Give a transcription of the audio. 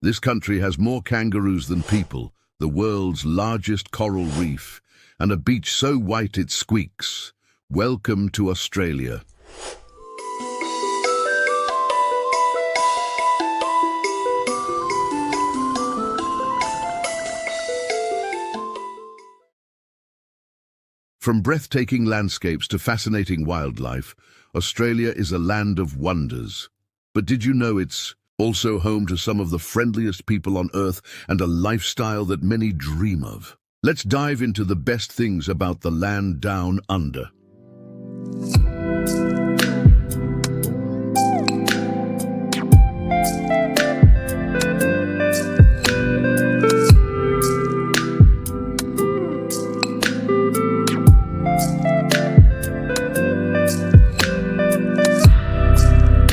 This country has more kangaroos than people, the world's largest coral reef, and a beach so white it squeaks. Welcome to Australia. From breathtaking landscapes to fascinating wildlife, Australia is a land of wonders. But did you know it's also home to some of the friendliest people on Earth and a lifestyle that many dream of? Let's dive into the best things about the land down under.